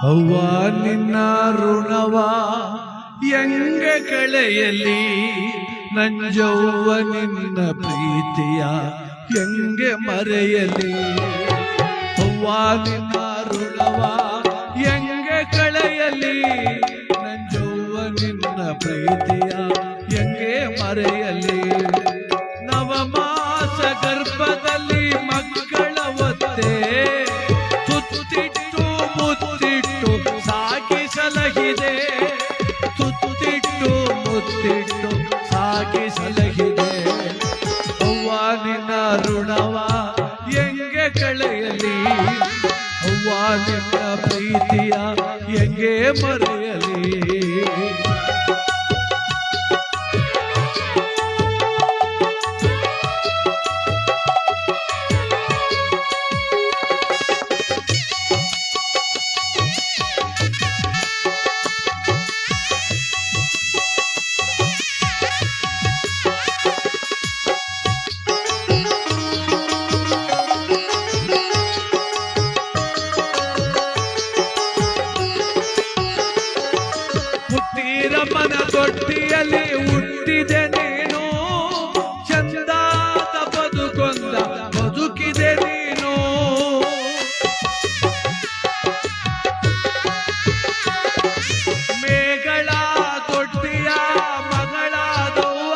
ಅವ್ವ ನಿನ್ನ ಋಣವ ಹೆಂಗೆ ಕಳೆಯಲಿ, ನಂಜವ್ವ ನಿನ್ನ ಪ್ರೀತಿಯ ಹೆಂಗೆ ಮರೆಯಲಿ. ಅವ್ವ ನಿನ್ನ ಋಣವ ಹೆಂಗೆ ಕಳೆಯಲಿ, ನಂಜವ್ವ ನಿನ್ನ ಪ್ರೀತಿಯ ಹೆಂಗೆ ಮರೆಯಲಿ. ನವಮಾಸ ಗರ್ಭದಲ್ಲಿ ಮಕ್ಕಳ ಒತ್ತೆ ತುತ್ತಿಟ್ಟು ಮುತ್ತಿಟ್ಟು ಸಾಗಿಸಲಗಿದೆ, ತುತ್ತಿಟ್ಟು ಮುತ್ತಿಟ್ಟು ಸಾಗಿಸಲಗಿದೆ. ಅವ್ವ ನಿನ್ನ ಋಣವ ಹೆಂಗೆ ಕಳೆಯಲಿ, ಅವ್ವ ನಿನ್ನ ಪ್ರೀತಿಯ ಹೆಂಗೆ ಮರೆಯಲಿ. ಮನ ತೊಟ್ಟಿಯಲ್ಲಿ ಹುಟ್ಟಿದೆ ನೀನು, ಚಂದಾದ ಬದುಕೊಂದ ಬದುಕಿದೆ ನೀನು. ಮೇಗಳ ತೊಟ್ಟಿಯ ಮಗಳಾದವ್ವ,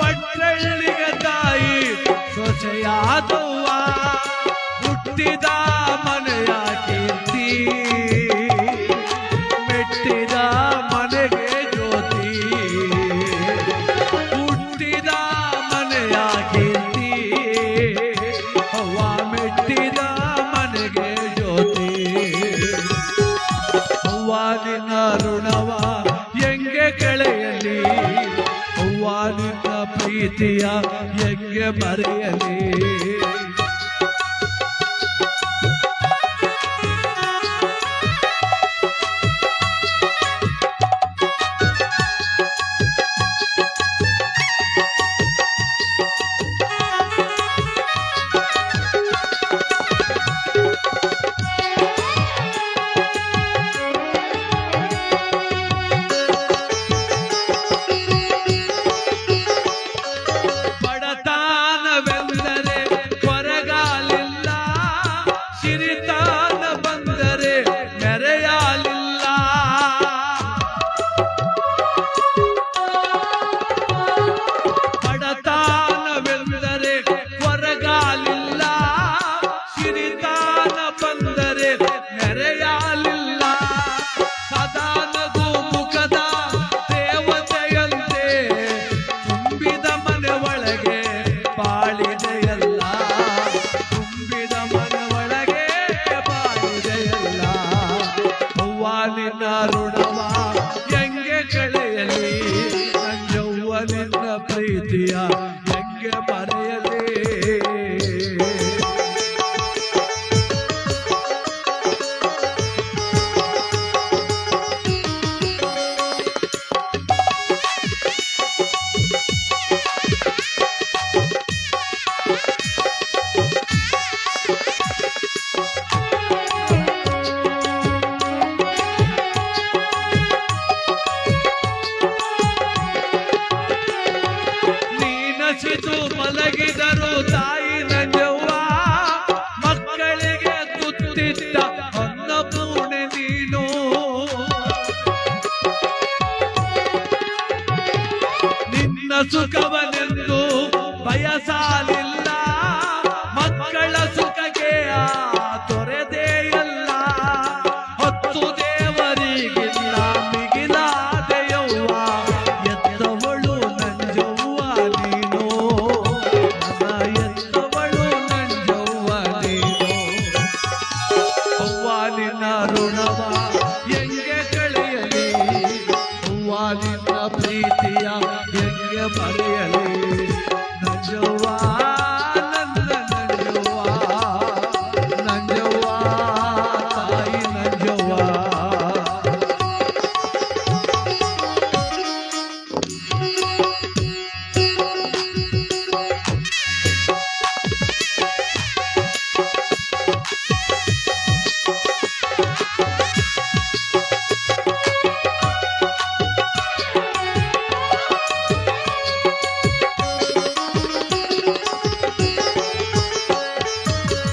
ಒಟ್ಟಳ್ಳಿಗ ತಾಯಿ ಸೊಸೆಯಾದವ್ವ. ಹುಟ್ಟಿದ ಮನೆಯ ಕೀರ್ತಿ, ಮೆಟ್ಟಿದ ಮನೆಗೆ ಜ್ಯೋತಿ. ಹುಟ್ಟಿದ ಮನೆಯ ಕೀರ್ತಿ, ಅವ್ವ ಮೆಟ್ಟಿದ ಮನೆಗೆ ಜ್ಯೋತಿ. ಅವ್ವ ನಿನ್ನ ಋಣವ ಹೆಂಗೆ ಕಳೆಯಲಿ, ಅವ್ವ ನಿನ್ನ ಪ್ರೀತಿಯ ಹೆಂಗೆ ಮರೆಯಲಿ. ಸಿರಿತಾನ ಬಂದರೆ ಮೆರೆಯಲಿಲ್ಲ, ಬಡತಾನವೆಂದರೆ ಹೊರಗಾಲಿಲ್ಲ. ಸಿರಿತಾನ ಬಂದರೆ ಮೆರೆಯಲಿಲ್ಲ. ಸದಾ ನಗು ಮುಖದ ದೇವತೆಯಂತೆ ತುಂಬಿದ ಮನೆ ಒಳಗೆ ಬಾಳಿದೆಯಲ್ಲ, ತುಂಬಿದ ಮನೆ ಒಳಗೆ ಬಾಳಿದೆಯಲ್ಲ. ಅವ್ವ ನಿನ್ನ ಋಣವ ಹೆಂಗೆ ಕಳೆಯಲಿ, ನಂಜವ್ವ ನಿನ್ನ ಪ್ರೀತಿಯ ಹೆಂಗೆ ಮರೆಯಲಿ. ನೀನಸಿದು ಮಲಗಿದರು ತಾಯಿ ನಂಜವ್ವ, ಮಕ್ಕಳಿಗೆ ತುತ್ತಿದ್ದ ಅನ್ನಪೂರ್ಣೆ ನೀನು. ನಿನ್ನ ಸುಖವನೆಂದು ಬಯಸಾಲಿಲ್ಲ, ಮಕ್ಕಳ ಸುಖಕ್ಕೆ ತೊರೆದೆಯಲ್ಲ. ಹೊತ್ತು ದೇವರಿಗಿಲ್ಲ ಮಿಗಿಲಾದೆಯವ್ವ, ಎತ್ತವಳು ನಂಜವ್ವ ನೀನು, ನನ್ನ ಎತ್ತವಳು ನಂಜವ್ವ ನೀನು. ಅವ್ವ ನಿನ್ನ ಋಣವ ಹೆಂಗೆ ಕಳೆಯಲಿ, ಅವ್ವ ನಿನ್ನ ಪ್ರೀತಿಯ ಹೆಂಗೆ ಮರೆಯಲಿ.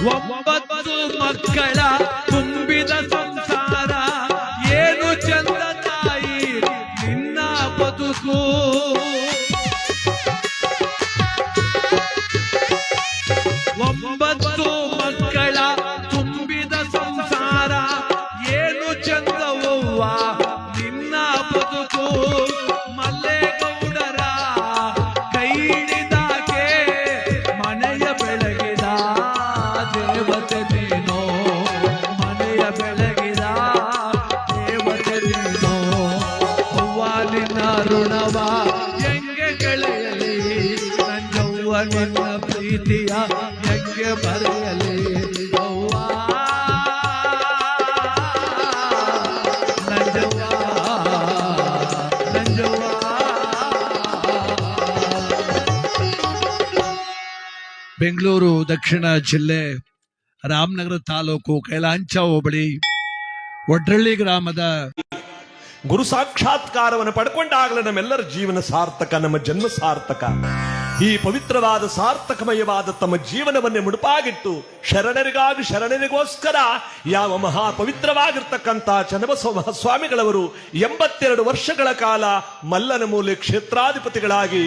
ಒಂಬತ್ತು ಮಕ್ಕಳ ತುಂಬಿದ ಸಂಸಾರ ಏನು ಚಂದ ತಾಯಿ ನಿನ್ನ ಬದುಕು. ಒಂಬತ್ತು ಮಕ್ಕಳ ತುಂಬಿದ ಸಂಸಾರ ಏನು ಚಂದವವ್ವ ನಿನ್ನ ಬದುಕು. ಮಲ್ಲೇಗೌಡರ ಕೈ ಹಿಡಿದಾಕೆ ಮನೆಯ ಬೆಳಗಿದ ದೇವತೆ ನೀನೋ, ಮನೆಯ ಬೆಳಗಿದ ದೇವತೆ ನೀನೋ. ಅವ್ವ ನಿನ್ನ ಋಣವ ಹೆಂಗೆ ಕಳೆಯಲಿ, ನಂಜವ್ವ ನಿನ್ನ ಪ್ರೀತಿಯ ಹೆಂಗೆ ಬರೆಯಲಿ. ಅವ್ವ ನಂಜವ್ವ ನಂಜವ್ವ. ಬೆಂಗಳೂರು ದಕ್ಷಿಣ ಜಿಲ್ಲೆ ರಾಮನಗರ ತಾಲೂಕು ಕೈಲಾಂಚ ಹೋಬಳಿ ಒಡ್ರಳ್ಳಿ ಗ್ರಾಮದ ಗುರು ಸಾಕ್ಷಾತ್ಕಾರವನ್ನು ಪಡ್ಕೊಂಡಾಗಲೇ ನಮ್ಮೆಲ್ಲರ ಜೀವನ ಸಾರ್ಥಕ, ನಮ್ಮ ಜನ್ಮ ಸಾರ್ಥಕ. ಈ ಪವಿತ್ರವಾದ ಸಾರ್ಥಕಮಯವಾದ ತಮ್ಮ ಜೀವನವನ್ನೇ ಮುಡುಪಾಗಿಟ್ಟು ಶರಣರಿಗಾಗಿ ಶರಣರಿಗೋಸ್ಕರ ಯಾವ ಮಹಾ ಪವಿತ್ರವಾಗಿರ್ತಕ್ಕಂಥ ಚನ್ನಬಸವ ಮಹಾಸ್ವಾಮಿಗಳವರು 82 ವರ್ಷಗಳ ಕಾಲ ಮಲ್ಲನ ಮೂಲೆ ಕ್ಷೇತ್ರಾಧಿಪತಿಗಳಾಗಿ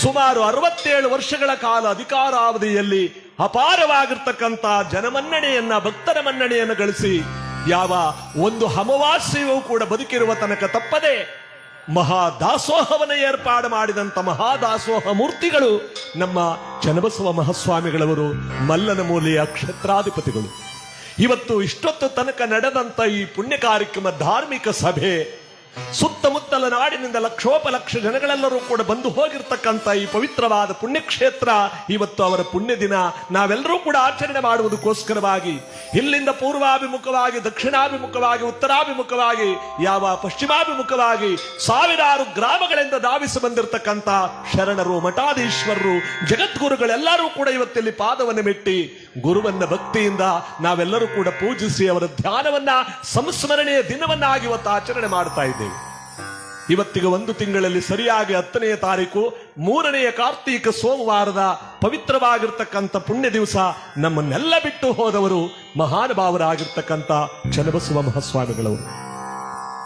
ಸುಮಾರು 67 ವರ್ಷಗಳ ಕಾಲ ಅಧಿಕಾರಾವಧಿಯಲ್ಲಿ ಅಪಾರವಾಗಿರ್ತಕ್ಕಂಥ ಜನಮನ್ನಣೆಯನ್ನ, ಭಕ್ತರ ಮನ್ನಣೆಯನ್ನು ಗಳಿಸಿ ಯಾವ ಒಂದು ಅಮಾವಾಸ್ಯೆಯೂ ಕೂಡ ಬದುಕಿರುವ ತನಕ ತಪ್ಪದೆ ಮಹಾದಾಸೋಹವನ್ನು ಏರ್ಪಾಡು ಮಾಡಿದಂಥ ಮಹಾದಾಸೋಹ ಮೂರ್ತಿಗಳು ನಮ್ಮ ಚನ್ನಬಸವ ಮಹಾಸ್ವಾಮಿಗಳವರು, ಮಲ್ಲನ ಮೂಲೆಯ ಕ್ಷೇತ್ರಾಧಿಪತಿಗಳು. ಇವತ್ತು ಇಷ್ಟೊತ್ತು ತನಕ ನಡೆದಂತ ಈ ಪುಣ್ಯ ಕಾರ್ಯಕ್ರಮ, ಧಾರ್ಮಿಕ ಸಭೆ, ಸುತ್ತಮುತ್ತಲ ನಾಡಿನಿಂದ ಲಕ್ಷೋಪಲಕ್ಷ ಜನಗಳೆಲ್ಲರೂ ಕೂಡ ಬಂದು ಹೋಗಿರ್ತಕ್ಕಂಥ ಈ ಪವಿತ್ರವಾದ ಪುಣ್ಯಕ್ಷೇತ್ರ ಇವತ್ತು ಅವರ ಪುಣ್ಯ ದಿನ ನಾವೆಲ್ಲರೂ ಕೂಡ ಆಚರಣೆ ಮಾಡುವುದಕ್ಕೋಸ್ಕರವಾಗಿ ಇಲ್ಲಿಂದ ಪೂರ್ವಾಭಿಮುಖವಾಗಿ, ದಕ್ಷಿಣಾಭಿಮುಖವಾಗಿ, ಉತ್ತರಾಭಿಮುಖವಾಗಿ, ಯಾವ ಪಶ್ಚಿಮಾಭಿಮುಖವಾಗಿ ಸಾವಿರಾರು ಗ್ರಾಮಗಳಿಂದ ಧಾವಿಸಿ ಬಂದಿರತಕ್ಕಂಥ ಶರಣರು, ಮಠಾಧೀಶ್ವರರು, ಜಗದ್ಗುರುಗಳೆಲ್ಲರೂ ಕೂಡ ಇವತ್ತಿಲ್ಲಿ ಪಾದವನ್ನು ಮೆಟ್ಟಿ ಗುರುವನ್ನ ಭಕ್ತಿಯಿಂದ ನಾವೆಲ್ಲರೂ ಕೂಡ ಪೂಜಿಸಿ ಅವರ ಧ್ಯಾನವನ್ನ ಸಂಸ್ಮರಣೆಯ ದಿನವನ್ನಾಗಿ ಇವತ್ತು ಆಚರಣೆ ಮಾಡ್ತಾ ಇದ್ದೇವೆ. ಇವತ್ತಿಗೆ 1 ತಿಂಗಳಲ್ಲಿ ಸರಿಯಾಗಿ 10ನೇ ತಾರೀಕು 3ನೆಯ ಕಾರ್ತೀಕ ಸೋಮವಾರದ ಪವಿತ್ರವಾಗಿರ್ತಕ್ಕಂಥ ಪುಣ್ಯ ದಿವಸ ನಮ್ಮನ್ನೆಲ್ಲ ಬಿಟ್ಟು ಹೋದವರು ಮಹಾನುಭಾವರಾಗಿರ್ತಕ್ಕಂಥ ಚನ್ನಬಸವ ಮಹಾಸ್ವಾಮಿಗಳವರು.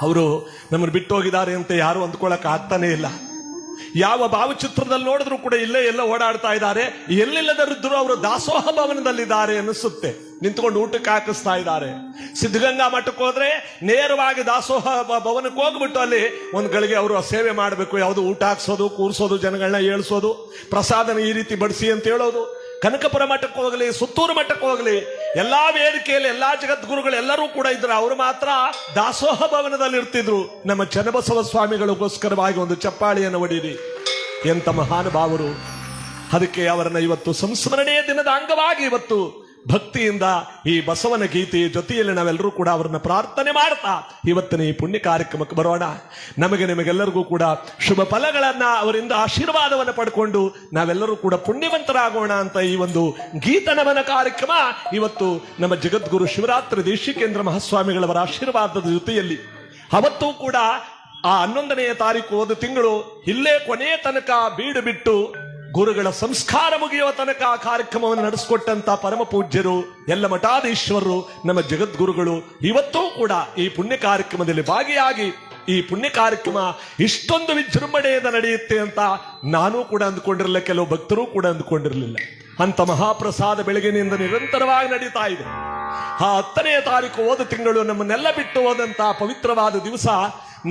ಅವರು ನಮ್ಮನ್ನು ಬಿಟ್ಟು ಹೋಗಿದ್ದಾರೆ ಅಂತ ಯಾರು ಅಂದ್ಕೊಳ್ಳಕ್ ಆಗ್ತಾನೆ ಇಲ್ಲ. ಯಾವ ಭಾವಚಿತ್ರದಲ್ಲಿ ನೋಡಿದ್ರು ಕೂಡ ಇಲ್ಲೇ ಎಲ್ಲ ಓಡಾಡ್ತಾ ಇದ್ದಾರೆ. ಎಲ್ಲಿಲ್ಲದರಿದ್ರು ಅವರು ದಾಸೋಹ ಭವನದಲ್ಲಿದ್ದಾರೆ ಅನಿಸುತ್ತೆ, ನಿಂತ್ಕೊಂಡು ಊಟಕ್ಕೆ ಹಾಕಿಸ್ತಾ ಇದ್ದಾರೆ. ಸಿದ್ಧಗಂಗಾ ಮಠಕ್ಕೆ ಹೋದ್ರೆ ನೇರವಾಗಿ ದಾಸೋಹ ಭವನಕ್ಕೆ ಹೋಗ್ಬಿಟ್ಟು ಅಲ್ಲಿ ಒಂದ್ ಗಳಿಗೆ ಅವರು ಸೇವೆ ಮಾಡಬೇಕು. ಯಾವುದು ಊಟ ಹಾಕ್ಸೋದು, ಕೂರ್ಸೋದು, ಜನಗಳನ್ನ ಏಳ್ಸೋದು, ಪ್ರಸಾದನ ಈ ರೀತಿ ಬಡಿಸಿ ಅಂತ ಹೇಳೋದು. ಕನಕಪುರ ಮಠಕ್ಕೆ ಹೋಗಲಿ, ಸುತ್ತೂರು ಮಠಕ್ಕೆ ಹೋಗಲಿ, ಎಲ್ಲಾ ವೇದಿಕೆಯಲ್ಲಿ ಎಲ್ಲಾ ಜಗದ್ಗುರುಗಳು ಎಲ್ಲರೂ ಕೂಡ ಇದ್ರು. ಅವರು ಮಾತ್ರ ದಾಸೋಹ ಭವನದಲ್ಲಿ ಇರ್ತಿದ್ರು. ನಮ್ಮ ಚನ್ನಬಸವ ಸ್ವಾಮಿಗಳಿಗೋಸ್ಕರವಾಗಿ ಒಂದು ಚಪ್ಪಾಳಿಯನ್ನು ಹೊಡೀರಿ. ಎಂತ ಮಹಾನುಭಾವರು. ಅದಕ್ಕೆ ಅವರನ್ನ ಇವತ್ತು ಸಂಸ್ಮರಣೆಯ ದಿನದ ಅಂಗವಾಗಿ ಇವತ್ತು ಭಕ್ತಿಯಿಂದ ಈ ಬಸವನ ಗೀತೆಯ ಜೊತೆಯಲ್ಲಿ ನಾವೆಲ್ಲರೂ ಕೂಡ ಅವರನ್ನ ಪ್ರಾರ್ಥನೆ ಮಾಡ್ತಾ ಇವತ್ತಿನ ಈ ಪುಣ್ಯ ಕಾರ್ಯಕ್ರಮಕ್ಕೆ ಬರೋಣ. ನಮಗೆ ನಿಮಗೆಲ್ಲರಿಗೂ ಕೂಡ ಶುಭ ಫಲಗಳನ್ನ ಅವರಿಂದ ಆಶೀರ್ವಾದವನ್ನು ಪಡ್ಕೊಂಡು ನಾವೆಲ್ಲರೂ ಕೂಡ ಪುಣ್ಯವಂತರಾಗೋಣ ಅಂತ ಈ ಒಂದು ಗೀತನಮನ ಕಾರ್ಯಕ್ರಮ ಇವತ್ತು ನಮ್ಮ ಜಗದ್ಗುರು ಶಿವರಾತ್ರಿ ದೇಶಿಕೇಂದ್ರ ಮಹಾಸ್ವಾಮಿಗಳವರ ಆಶೀರ್ವಾದದ ಜೊತೆಯಲ್ಲಿ ಅವತ್ತೂ ಕೂಡ ಆ 11ನೇ ತಾರೀಕು ಹೋದ ತಿಂಗಳು ಇಲ್ಲೇ ಕೊನೆಯ ತನಕ ಬೀಡು ಬಿಟ್ಟು ಗುರುಗಳ ಸಂಸ್ಕಾರ ಮುಗಿಯುವ ತನಕ ಆ ಕಾರ್ಯಕ್ರಮವನ್ನು ನಡೆಸಿಕೊಟ್ಟಂತ ಪರಮ ಪೂಜ್ಯರು, ಎಲ್ಲ ಮಠಾಧೀಶ್ವರರು, ನಮ್ಮ ಜಗದ್ಗುರುಗಳು ಇವತ್ತೂ ಕೂಡ ಈ ಪುಣ್ಯ ಕಾರ್ಯಕ್ರಮದಲ್ಲಿ ಭಾಗಿಯಾಗಿ ಈ ಪುಣ್ಯ ಕಾರ್ಯಕ್ರಮ ಇಷ್ಟೊಂದು ವಿಜೃಂಭಣೆಯಿಂದ ನಡೆಯುತ್ತೆ ಅಂತ ನಾನು ಕೂಡ ಅಂದುಕೊಂಡಿರಲಿಲ್ಲ, ಕೆಲವು ಭಕ್ತರು ಕೂಡ ಅಂದುಕೊಂಡಿರಲಿಲ್ಲ. ಅಂತ ಮಹಾಪ್ರಸಾದ ಬೆಳಗಿನಿಂದ ನಿರಂತರವಾಗಿ ನಡೀತಾ ಇದೆ. ಆ 10ನೇ ತಾರೀಕು ಹೋದ ತಿಂಗಳು ನಮ್ಮನ್ನೆಲ್ಲ ಬಿಟ್ಟು ಹೋದಂತ ಪವಿತ್ರವಾದ ದಿವಸ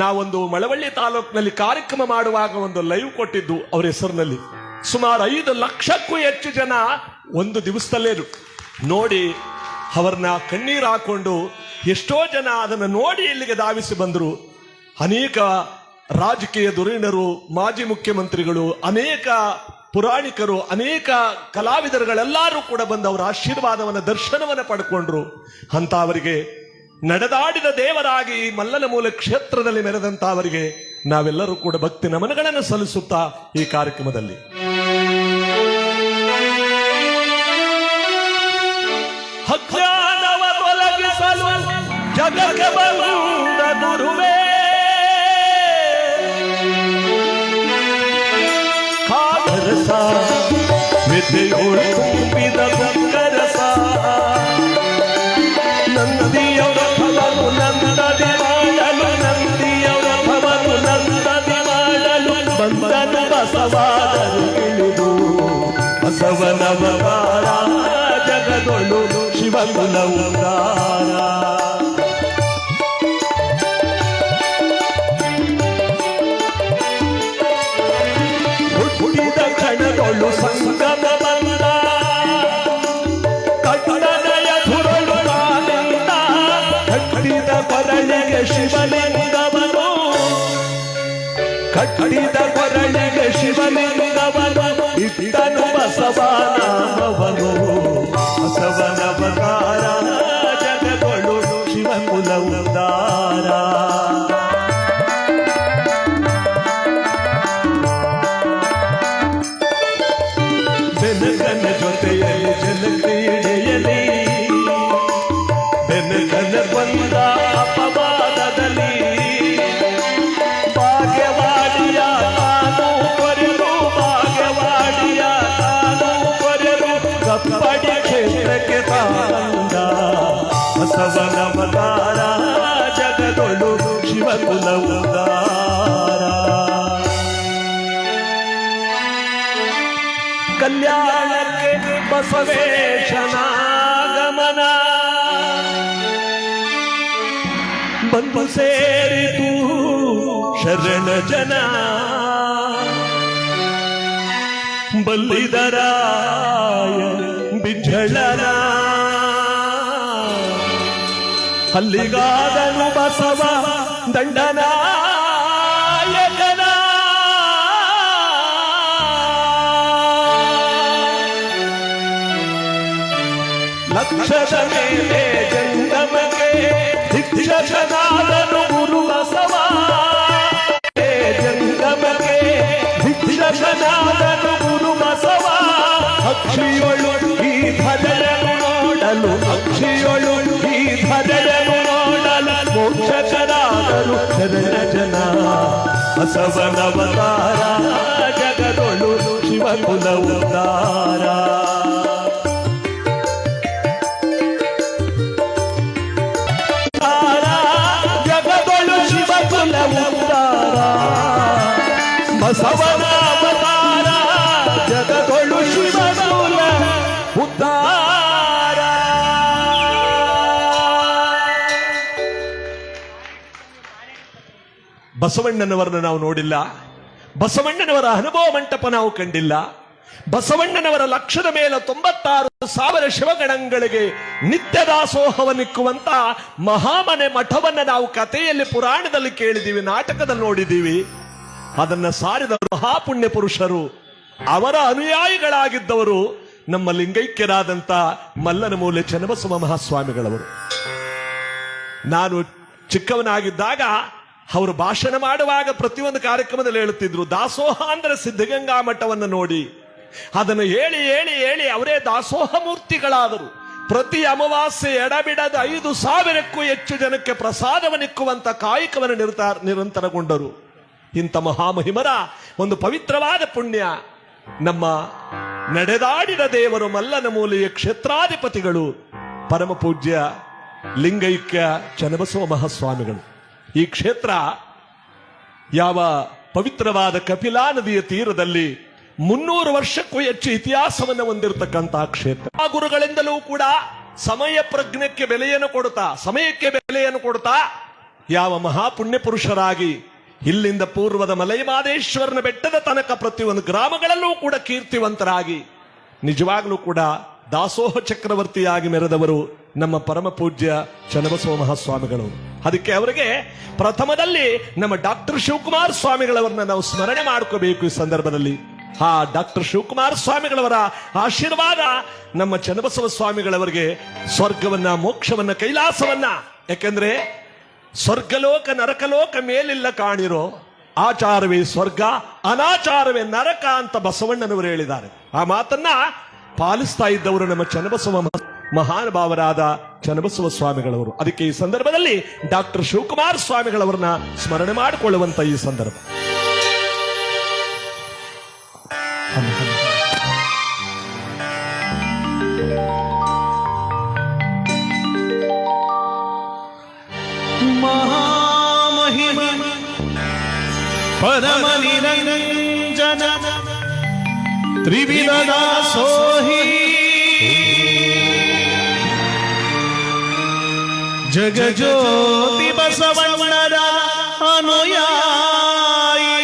ನಾವೊಂದು ಮಳವಳ್ಳಿ ತಾಲೂಕಿನಲ್ಲಿ ಕಾರ್ಯಕ್ರಮ ಮಾಡುವಾಗ ಒಂದು ಲೈವ್ ಕೊಟ್ಟಿದ್ದು ಅವರ ಹೆಸರಿನಲ್ಲಿ. ಸುಮಾರು 5 ಲಕ್ಷಕ್ಕೂ ಹೆಚ್ಚು ಜನ ಒಂದು ದಿವಸದಲ್ಲೇ ನೋಡಿ ಅವರನ್ನ ಕಣ್ಣೀರು ಹಾಕೊಂಡು ಎಷ್ಟೋ ಜನ ಅದನ್ನು ನೋಡಿ ಇಲ್ಲಿಗೆ ಧಾವಿಸಿ ಬಂದರು. ಅನೇಕ ರಾಜಕೀಯ ಧುರೀಣರು, ಮಾಜಿ ಮುಖ್ಯಮಂತ್ರಿಗಳು, ಅನೇಕ ಪುರಾಣಿಕರು, ಅನೇಕ ಕಲಾವಿದರುಗಳೆಲ್ಲರೂ ಕೂಡ ಬಂದು ಅವರ ಆಶೀರ್ವಾದವನ್ನ, ದರ್ಶನವನ್ನ ಪಡ್ಕೊಂಡ್ರು. ಅಂತ ಅವರಿಗೆ ನಡೆದಾಡಿದ ದೇವರಾಗಿ ಮಲ್ಲನ ಮೂಲ ಕ್ಷೇತ್ರದಲ್ಲಿ ಮೆರೆದಂತ ಅವರಿಗೆ ನಾವೆಲ್ಲರೂ ಕೂಡ ಭಕ್ತಿ ನಮನಗಳನ್ನು ಸಲ್ಲಿಸುತ್ತಾ ಈ ಕಾರ್ಯಕ್ರಮದಲ್ಲಿ ಅಜ್ಞಾನವ ತೊಲಗಿಸಲು ಜಗಕ್ಕೆ ಬಂದ ಗುರುವೇ, ಕಾದರಸ ವಿದ್ಯೆಯೊಳು ತುಂಬಿದ ಬಂಗರಸ ಶಿವಕುಲ ಉದ್ಧಾರ. ಹುಟ್ಟಿದ ಕಣದೊಳು ಸಂಗಮ ಬಂದ ಕಟ್ಟನೆಯ ಧುರಳು ಕಾಲಿಂದ ಕಟ್ಟಿದ ಕೊರಳಿಗೆ ಶಿವಲಿಂಗವನು ಕಟ್ಟಿದ ಕೊರಳಿಗೆ ಶಿವಲಿಂಗವನು ಇಟ್ಟನು ಬಸವನಾಮವನು ಬಸವನವತಾರ ಜಗದೊಳು ಶಿವಕುಲ ಉದ್ಧಾರ. ಬೆನಗನ ಜೊತೆಯಲ್ಲಿ ಜಲಕ್ರೀಡೆಯಲಿ ಬೆನಗನ ಬಂದ ಅಪವಾದದಲ್ಲಿ ಭಾಗ್ಯವಾಡಿಯ ತಾನು ಕೊರೆದು ಭಾಗ್ಯವಾಡಿಯ ತಾನು ಕೊರೆದು ಕಪ್ಪಡಿ ಕ್ಷೇತ್ರಕ್ಕೆ ತಾಂದ ಬಸವನವತಾರ ಜಗದೊಳು ಶಿವಕುಲ ಉದ್ಧಾರ. ಕಲ್ಯಾಣಕ್ಕೆ ಬಸವೇಶನಾಗಮನ ಬಂದು ಸೇರಿತು ಶರಣ ಜನ ಬಲ್ಲಿದರಾಯ ಬಿಜ್ಜಳನ ಅಲ್ಲಿಗಾದನು ಬಸವ ದಂಡನಾಯಕನ ಲಕ್ಷದ ಮೇಲೆ ಜಂಗಮಕ್ಕೆ ಶಿಕ್ಷಕನಾದನು ಗುರು ಬಸವ ಜಂಗಮಕ್ಕೆ ಶಿಕ್ಷಕನಾದನು ಗುರು ಬಸವ ಅಕ್ಷಿಯೊಳು ಈ ಧರೆಯನ್ನು ನೋಡಲು ಅಕ್ಷಿಯೊಳು ಈ ಧರೆಯನ್ನು ನೋಡಲು ಮೋಕ್ಷಕರಾದರು ಶರಣ ಜನ ಬಸವನವತಾರ ಜಗದೊಳು ಶಿವಕುಲ ಉದ್ಧಾರ. ಬಸವನ ಅವತಾರ ಜಗದೊಳು ಶಿವಕುಲ ಉದ್ಧಾರ. ಬಸವಣ್ಣನವರನ್ನು ನಾವು ನೋಡಿಲ್ಲ, ಬಸವಣ್ಣನವರ ಅನುಭವ ಮಂಟಪ ನಾವು ಕಂಡಿಲ್ಲ, ಬಸವಣ್ಣನವರ ಲಕ್ಷದ ಮೇಲೆ 96,000 ಶಿವಗಣಗಳಿಗೆ ನಿತ್ಯ ದಾಸೋಹವನ್ನಿಕ್ಕುವಂತ ಮಹಾಮನೆ ಮಠವನ್ನ ನಾವು ಕಥೆಯಲ್ಲಿ ಪುರಾಣದಲ್ಲಿ ಕೇಳಿದೀವಿ, ನಾಟಕದಲ್ಲಿ ನೋಡಿದ್ದೀವಿ. ಅದನ್ನ ಸಾರಿದ ಮಹಾಪುಣ್ಯ ಪುರುಷರು, ಅವರ ಅನುಯಾಯಿಗಳಾಗಿದ್ದವರು ನಮ್ಮ ಲಿಂಗೈಕ್ಯರಾದಂತ ಮಲ್ಲನ ಮೂಲೆ ಚನ್ನಬಸವ ಮಹಾಸ್ವಾಮಿಗಳವರು. ನಾನು ಚಿಕ್ಕವನಾಗಿದ್ದಾಗ ಅವರು ಭಾಷಣ ಮಾಡುವಾಗ ಪ್ರತಿಯೊಂದು ಕಾರ್ಯಕ್ರಮದಲ್ಲಿ ಹೇಳುತ್ತಿದ್ರು, ದಾಸೋಹ ಅಂದ್ರೆ ಸಿದ್ಧಗಂಗಾ ಮಠವನ್ನು ನೋಡಿ ಅದನ್ನು ಹೇಳಿ ಹೇಳಿ ಹೇಳಿ ಅವರೇ ದಾಸೋಹ ಮೂರ್ತಿಗಳಾದರು. ಪ್ರತಿ ಅಮಾವಾಸ್ಯೆ ಎಡಬಿಡದ 5,000ಕ್ಕೂ ಹೆಚ್ಚು ಜನಕ್ಕೆ ಪ್ರಸಾದವನ್ನಿಕ್ಕುವಂತ ಕಾಯಕವನ್ನು ನಿರಂತರಗೊಂಡರು. ಇಂಥ ಮಹಾಮಹಿಮರ ಒಂದು ಪವಿತ್ರವಾದ ಪುಣ್ಯ ನಮ್ಮ ನಡೆದಾಡಿದ ದೇವರು ಮಲ್ಲನ ಮೂಲೆಯ ಕ್ಷೇತ್ರಾಧಿಪತಿಗಳು ಪರಮ ಪೂಜ್ಯ ಲಿಂಗೈಕ್ಯ ಚನ್ನಬಸವ ಮಹಾಸ್ವಾಮಿಗಳು. ಈ ಕ್ಷೇತ್ರ ಯಾವ ಪವಿತ್ರವಾದ ಕಪಿಲಾ ನದಿಯ ತೀರದಲ್ಲಿ 300 ವರ್ಷಕ್ಕೂ ಹೆಚ್ಚು ಇತಿಹಾಸವನ್ನು ಹೊಂದಿರತಕ್ಕಂತಹ ಕ್ಷೇತ್ರ. ಆ ಗುರುಗಳಿಂದಲೂ ಕೂಡ ಸಮಯ ಪ್ರಜ್ಞಕ್ಕೆ ಬೆಲೆಯನ್ನು ಕೊಡುತ್ತಾ, ಸಮಯಕ್ಕೆ ಬೆಲೆಯನ್ನು ಕೊಡುತ್ತಾ ಯಾವ ಮಹಾಪುಣ್ಯ ಪುರುಷರಾಗಿ ಇಲ್ಲಿಂದ ಪೂರ್ವದ ಮಲೈಮಾದೇಶ್ವರನ ಬೆಟ್ಟದ ತನಕ ಪ್ರತಿಯೊಂದು ಗ್ರಾಮಗಳಲ್ಲೂ ಕೂಡ ಕೀರ್ತಿವಂತರಾಗಿ ನಿಜವಾಗ್ಲೂ ಕೂಡ ದಾಸೋಹ ಚಕ್ರವರ್ತಿಯಾಗಿ ಮೆರೆದವರು ನಮ್ಮ ಪರಮ ಪೂಜ್ಯ ಚನ್ನಬಸವ ಮಹಾಸ್ವಾಮಿಗಳು. ಅದಕ್ಕೆ ಅವರಿಗೆ ಪ್ರಥಮದಲ್ಲಿ ನಮ್ಮ ಡಾಕ್ಟರ್ ಶಿವಕುಮಾರ ಸ್ವಾಮಿಗಳವರನ್ನ ನಾವು ಸ್ಮರಣೆ ಮಾಡ್ಕೋಬೇಕು. ಈ ಸಂದರ್ಭದಲ್ಲಿ ಆ ಡಾಕ್ಟರ್ ಶಿವಕುಮಾರ ಸ್ವಾಮಿಗಳವರ ಆಶೀರ್ವಾದ ನಮ್ಮ ಚನ್ನಬಸವ ಸ್ವಾಮಿಗಳವರಿಗೆ ಸ್ವರ್ಗವನ್ನ, ಮೋಕ್ಷವನ್ನ, ಕೈಲಾಸವನ್ನ, ಯಾಕೆಂದ್ರೆ ಸ್ವರ್ಗಲೋಕ ನರಕಲೋಕ ಮೇಲಿಲ್ಲ ಕಾಣಿರೋ, ಆಚಾರವೇ ಸ್ವರ್ಗ ಅನಾಚಾರವೇ ನರಕ ಅಂತ ಬಸವಣ್ಣನವರು ಹೇಳಿದ್ದಾರೆ. ಆ ಮಾತನ್ನ ಪಾಲಿಸ್ತಾ ಇದ್ದವರು ನಮ್ಮ ಚನ್ನಬಸವ ಮಹಾನುಭಾವರಾದ ಚನ್ನಬಸವ ಸ್ವಾಮಿಗಳವರು. ಅದಕ್ಕೆ ಈ ಸಂದರ್ಭದಲ್ಲಿ ಡಾಕ್ಟರ್ ಶಿವಕುಮಾರ ಸ್ವಾಮಿಗಳವರನ್ನ ಸ್ಮರಣೆ ಮಾಡಿಕೊಳ್ಳುವಂತ ಈ ಸಂದರ್ಭ. ಮಹಾಮಹಿಮ ಪರಮ ನಿರಂಜನ ತ್ರಿವಿಧ ದಾಸೋಹಿ ಜಗಜ್ಯೋತಿ ಬಸವಣ್ಣರ ಅನುಯಾಯಿ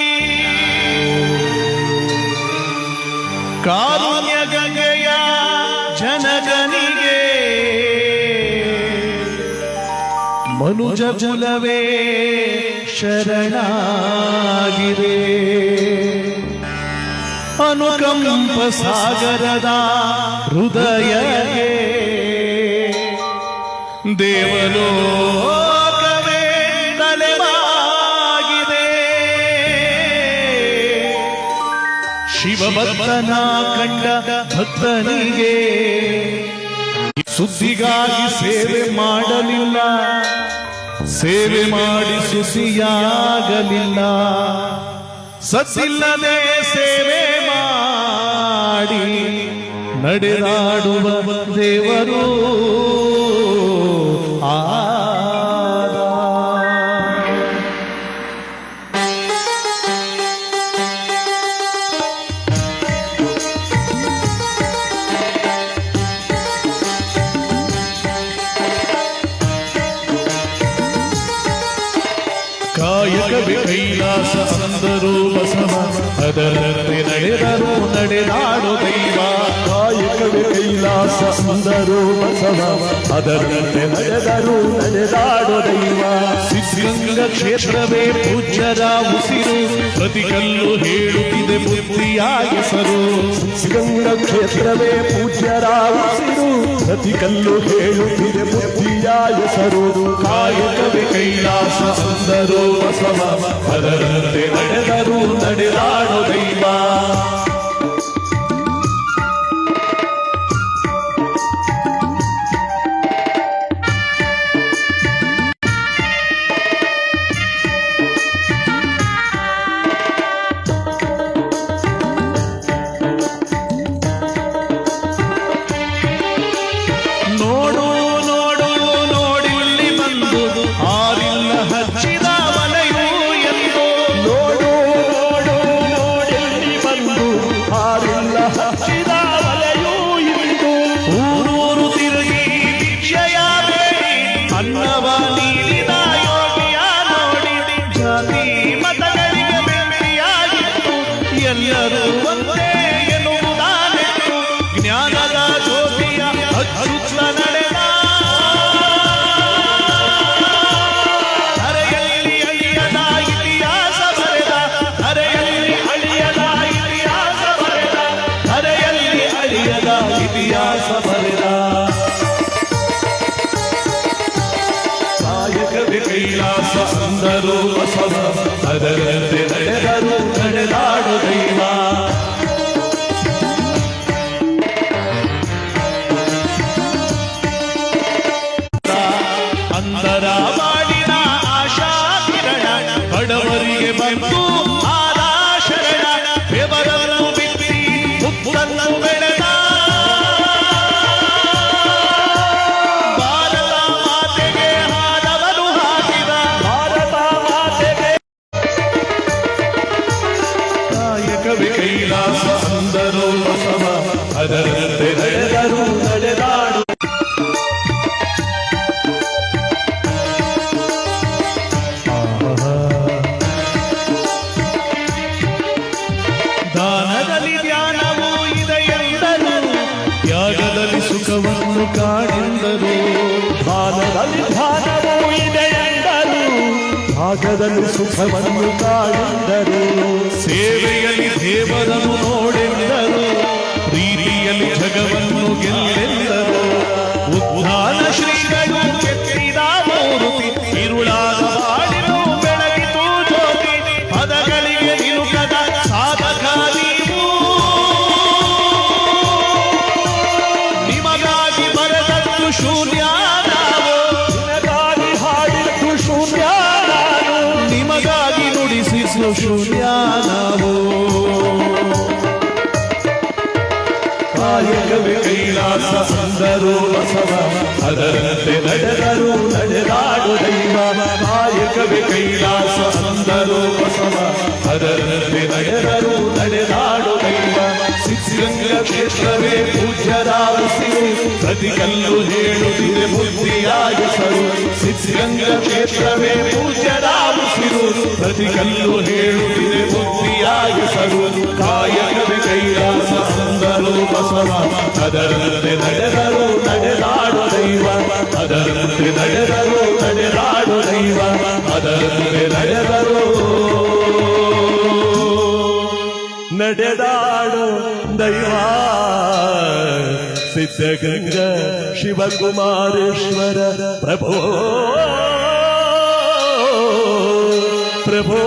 ಕಾರುಣ್ಯ ಗಂಗೆಯ ಜನಗನಿಗೆ ಮನುಜ ಕುಲವೇ ಶರಣಾಗಿದೆ ಅನುಕಂಪ ಸಾಗರದ ಹೃದಯಗೆ ದೇವಲೋಕವೇ ತಲೆವಾಗಿದೆ ಶಿವಭಕ್ತನ ಕಂಡ ಭಕ್ತನಿಗೆ ಸುದ್ದಿಗಾಗಿ ಸೇವೆ ಮಾಡಲಿಲ್ಲ, ಸೇವೆ ಮಾಡಿ ಸುಸಿಯಾಗಲಿಲ್ಲ. ಸತ್ತಿಲ್ಲದೆ ಸೇವೆ ಮಾಡಿ ನಡೆದಾಡುವ ದೇವರು ಕಾಯಕವೇ ಕೈಲಾಸ ಅಂದರು ಬಸವ, ಅದರಂತೆ ನಡೆದರು ನಡೆದಾಡು ದೈವ. ಕಾಯಕವೇ ಕೈಲಾಸ ಅಂದರು ಬಸವ, ಅದರಂತೆ ನಡೆದರು ನಡೆದಾಡು ದೈವ. ಸಿದ್ಧಗಂಗ ಕ್ಷೇತ್ರವೇ ಪೂಜ್ಯರ ಉಸಿರು, ಪ್ರತಿ ಕಲ್ಲು ಹೇಳುತ್ತಿದೆ ಬುದ್ಧಿಯ ಹೆಸರು. ಸಿದ್ಧಗಂಗ ಕ್ಷೇತ್ರವೇ ಪೂಜ್ಯರ ಉಸಿರು, ಪ್ರತಿ ಕಲ್ಲು ಹೇಳುತ್ತಿದೆ ಬುದ್ಧಿಯ ಹೆಸರು. ಕಾಯಕವೇ ಕೈಲಾಸ ಅಂದರು ಬಸವ, ಅದರಂತೆ ನಡೆದರು ನಡೆದಾಡು ದೈವ. ನೋಡು ನೋಡು ನೋಡಿಲ್ಲಿ ಬಂದು ಆರಿಲ್ಲ ಹಚ್ಚಿದ ವಲಯು ಎಂದು. ನೋಡು ನೋಡು ನೋಡೆಲ್ಲಿ ಬಂದು ಹಾರಿಲ್ಲ ಹಚ್ಚಿದ ವಲೆಯೂ ಇಂದು. ಊರೂರು ತಿರುಗಿ ಭಿಕ್ಷೆಯ ಬೇಡಿ ಅನ್ನವ ನೀಡಿದ ಯೋಗಿಯ ನೋಡಿ. ಜಾತಿ ಮತಗಳಿಗೆ ಬೆಂಕಿಯಾಗಿತ್ತು, ಎಲ್ಲರೂ ಒಂದೇ ಎನ್ನುವುದಾನೆತ್ತು. ಜ್ಞಾನದ ಜ್ಯೋತಿಯ ಹಚ್ಚುತ್ತ ನಡೆದ ಧರೆಯಲ್ಲಿ ಅಳಿಯದ ಇತಿಹಾಸ ಬರೆದ, ಧರೆಯಲ್ಲಿ ಅಳಿಯದ ಇತಿಹಾಸ ಬರೆದ, ಧರೆಯಲ್ಲಿ ಅಳಿಯದ ಇತಿಹಾಸ ಬರೆದ. ಕಾಯಕವೇ ಕೈಲಾಸ ಅಂದರು ಬಸವ, ಅದರಂತೆ ನಡೆದರು ನಡೆದಾಡು ದೈವ. ಅಂತರ ಮಾಡಿದ ಆಶಾ ಕಿರಣ, ಬಡವರಿಗೆ ಬಂತು ಆದ ಶರಣ. ಬೆವರನ್ನು ಬಿತ್ತಿ ಮುತ್ತನ್ನು ಬೆಳೆದ ಭಾರತ ಮಾತೆಗೆ ಹಾಡವನ್ನು ಹಾಕಿದ. ಭಾರತ ಮಾತೆಗೆ ಕಾಯಕವೇ ಕೈಲಾಸ ಅಂದರು ಬಸವ, ಅದರಂತೆ ನಡೆದರು ನಡೆದಾಡು. ದಾನದಲ್ಲಿ ಧ್ಯಾನವೂ ಇದೆ ಎಂದರು, ತ್ಯಾಗದಲ್ಲಿ ಸುಖವನ್ನು ಕಾಣೆಂದರು. ಧಾನದಲ್ಲಿ ಧಾನವೂ ಇದೆ ಎಂದರು, ಭಾಗದಲ್ಲಿ ಸುಖವನ್ನು ಕಾಣಿದರು. ಸೇವೆಯಲ್ಲಿ ದೇವರನ್ನು ನೋಡೆಂದರು, ಪ್ರೀತಿಯಲ್ಲಿ ಜಗವನ್ನು ಗೆಲ್ಲೆಂದರು. ಉದ್ಧಾನ ಶ್ರೀಗಳು ಕೆತ್ತಿದ ಮೂರುತಿ, ಇರುಳಾದ ಬಾಳಿನು ಬೆಳಗಿತು ಜ್ಯೋತಿ. ಪದಗಳಿಗೆ ನಿಲುಕದ ಸಾಧಕ ನೀವು, ನಿಮಗಾಗಿ ಬರೆದದ್ದು ಶೂನ್ಯ ನಾವು. ನಿನಗಾಗಿ ಹಾಡಿದ್ದು ಶೂನ್ಯ ನಾನು, ನಿಮಗಾಗಿ ನುಡಿಸಿದ್ದು ಶೂನ್ಯ ನಾವು. ಕಾಯಕವೇ ಕೈಲಾಸ ಅಂದರು ಬಸವ, ಅದರಂತೆ ನಡೆದರು ನಡೆದಾಡು ದೈವ. ಕಾಯಕವೇ ಕೈಲಾಸ ಅಂದರು ಬಸವ, ಅದರಂತೆ ನಡೆದರು ನಡೆದಾಡು ದೈವ. ಸಿದ್ಧಗಂಗ ಕ್ಷೇತ್ರವೇ ಪೂಜ್ಯರ ಉಸಿರು, ಪ್ರತಿ ಕಲ್ಲು ಹೇಳುತ್ತಿದೆ ಬುದ್ಧಿಯ ಹೆಸರು. ಸಿದ್ಧಗಂಗಾ ಕ್ಷೇತ್ರವೇ ಪೂಜ್ಯರ ಉಸಿರು ಪ್ರತಿ ಕಲ್ಲು ಹೇಳುತ್ತಿದೆ ಬುದ್ಧಿಯ ಹೆಸರು ಕಾಯಕವೇ ಕೈಲಾಸ ಅಂದರು ಬಸವ ಅದರಂತೆ ನಡೆದರು ನಡೆದಾಡು ದೈವ ಅದರಂತೆ ನಡೆದರು ನಡೆದಾಡು ದೈವ ಅದರಂತೆ ನಡೆದರು ನಡೆದಾಡು ದೈವ ಸಿದ್ಧಗಂಗಾ ಶಿವಕುಮಾರೇಶ್ವರ ಪ್ರಭೋ ಪ್ರಭೋ